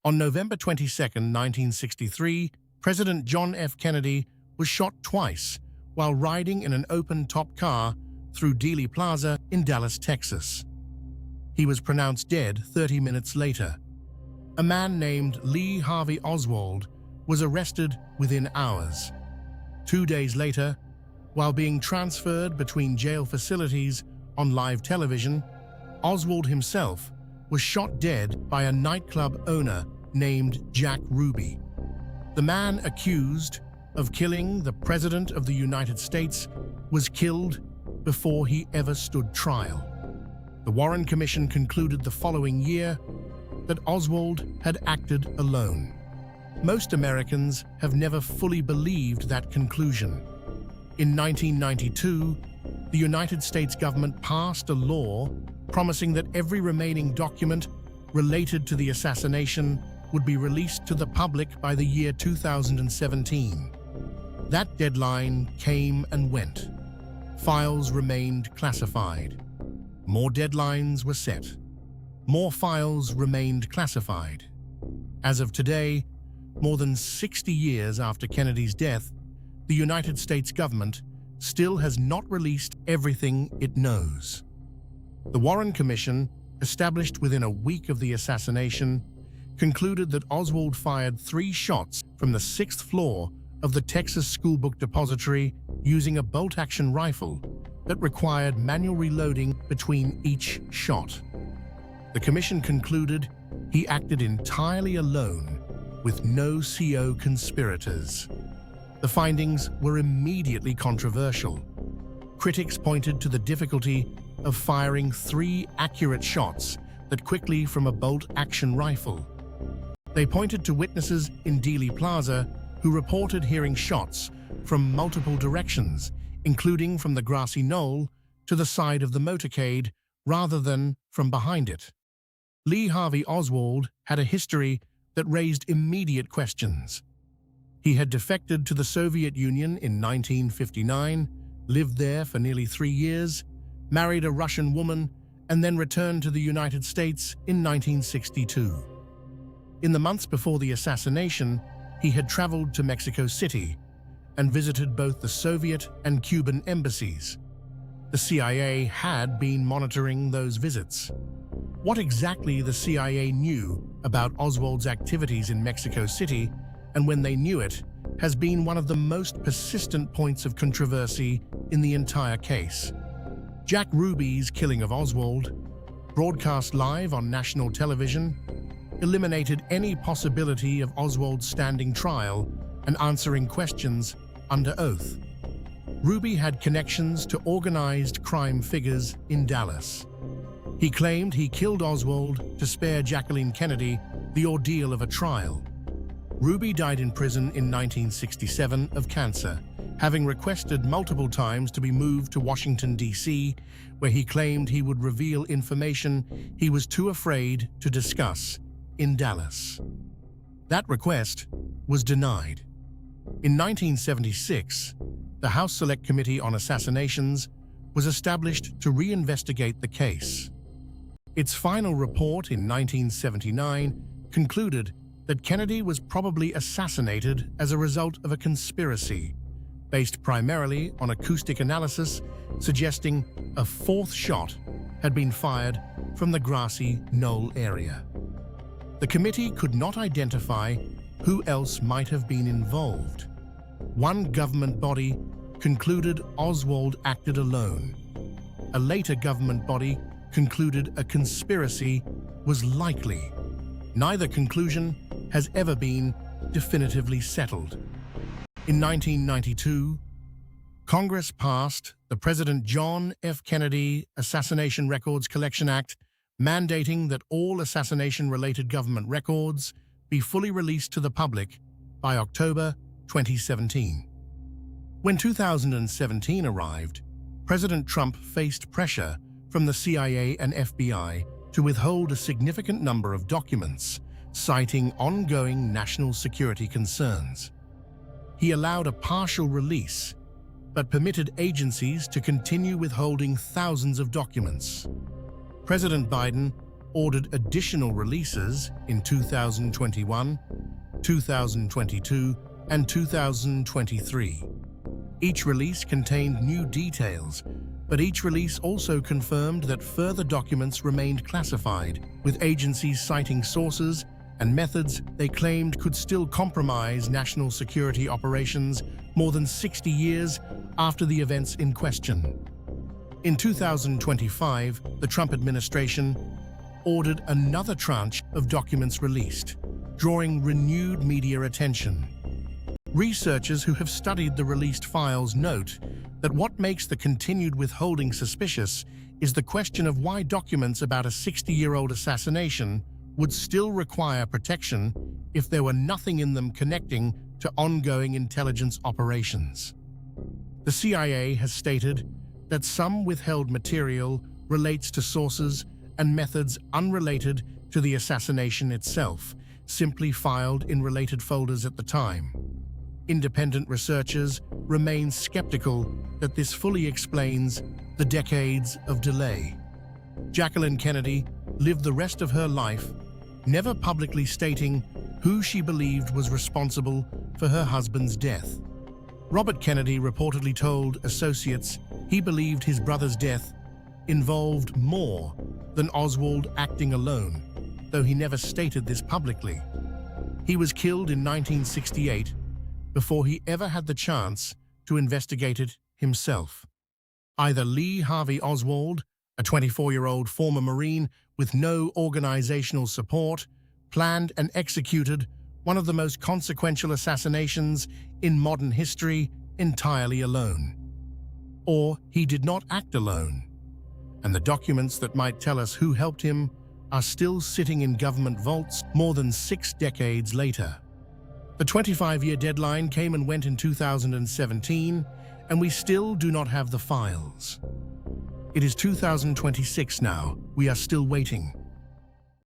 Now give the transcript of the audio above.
On November 22, 1963, President John F. Kennedy was shot twice while riding in an open-top car through Dealey Plaza in Dallas, Texas. He was pronounced dead 30 minutes later. A man named Lee Harvey Oswald was arrested within hours. 2 days later, while being transferred between jail facilities on live television, Oswald himself was shot dead by a nightclub owner named Jack Ruby. The man accused of killing the President of the United States was killed before he ever stood trial. The Warren Commission concluded the following year that Oswald had acted alone. Most Americans have never fully believed that conclusion. In 1992, the United States government passed a law promising that every remaining document related to the assassination would be released to the public by the year 2017. That deadline came and went. Files remained classified. More deadlines were set. More files remained classified. As of today, more than 60 years after Kennedy's death, the United States government still has not released everything it knows. The Warren Commission, established within a week of the assassination, concluded that Oswald fired 3 shots from the 6th floor of the Texas Schoolbook Depository using a bolt-action rifle that required manual reloading between each shot. The commission concluded he acted entirely alone, with no co-conspirators. The findings were immediately controversial. Critics pointed to the difficulty of firing 3 accurate shots that quickly from a bolt-action rifle. They pointed to witnesses in Dealey Plaza who reported hearing shots from multiple directions, including from the grassy knoll to the side of the motorcade rather than from behind it. Lee Harvey Oswald had a history that raised immediate questions. He had defected to the Soviet Union in 1959, lived there for nearly 3 years, married a Russian woman, and then returned to the United States in 1962. In the months before the assassination, he had traveled to Mexico City and visited both the Soviet and Cuban embassies. The CIA had been monitoring those visits. What exactly the CIA knew about Oswald's activities in Mexico City and when they knew it has been one of the most persistent points of controversy in the entire case. Jack Ruby's killing of Oswald, broadcast live on national television, eliminated any possibility of Oswald standing trial and answering questions under oath. Ruby had connections to organized crime figures in Dallas. He claimed he killed Oswald to spare Jacqueline Kennedy the ordeal of a trial. Ruby died in prison in 1967 of cancer, having requested multiple times to be moved to Washington, D.C., where he claimed he would reveal information he was too afraid to discuss in Dallas. That request was denied. In 1976, the House Select Committee on Assassinations was established to reinvestigate the case. Its final report in 1979 concluded that Kennedy was probably assassinated as a result of a conspiracy, based primarily on acoustic analysis suggesting a 4th shot had been fired from the grassy knoll area. The committee could not identify who else might have been involved. One government body concluded Oswald acted alone. A later government body concluded a conspiracy was likely. Neither conclusion has ever been definitively settled. In 1992, Congress passed the President John F. Kennedy Assassination Records Collection Act, mandating that all assassination-related government records be fully released to the public by October 2017. When 2017 arrived, President Trump faced pressure from the CIA and FBI to withhold a significant number of documents, citing ongoing national security concerns. He allowed a partial release, but permitted agencies to continue withholding thousands of documents. President Biden ordered additional releases in 2021, 2022, and 2023. Each release contained new details, but each release also confirmed that further documents remained classified, with agencies citing sources and methods they claimed could still compromise national security operations more than 60 years after the events in question. In 2025, the Trump administration ordered another tranche of documents released, drawing renewed media attention. Researchers who have studied the released files note that what makes the continued withholding suspicious is the question of why documents about a 60-year-old assassination would still require protection if there were nothing in them connecting to ongoing intelligence operations. The CIA has stated that some withheld material relates to sources and methods unrelated to the assassination itself, simply filed in related folders at the time. Independent researchers remain skeptical that this fully explains the decades of delay. Jacqueline Kennedy lived the rest of her life never publicly stating who she believed was responsible for her husband's death. Robert Kennedy reportedly told associates he believed his brother's death involved more than Oswald acting alone, though he never stated this publicly. He was killed in 1968 before he ever had the chance to investigate it himself. Either Lee Harvey Oswald, a 24-year-old former Marine with no organizational support, planned and executed one of the most consequential assassinations in modern history entirely alone. Or he did not act alone, and the documents that might tell us who helped him are still sitting in government vaults more than 6 decades later. The 25-year deadline came and went in 2017, and we still do not have the files. It is 2026 now. We are still waiting.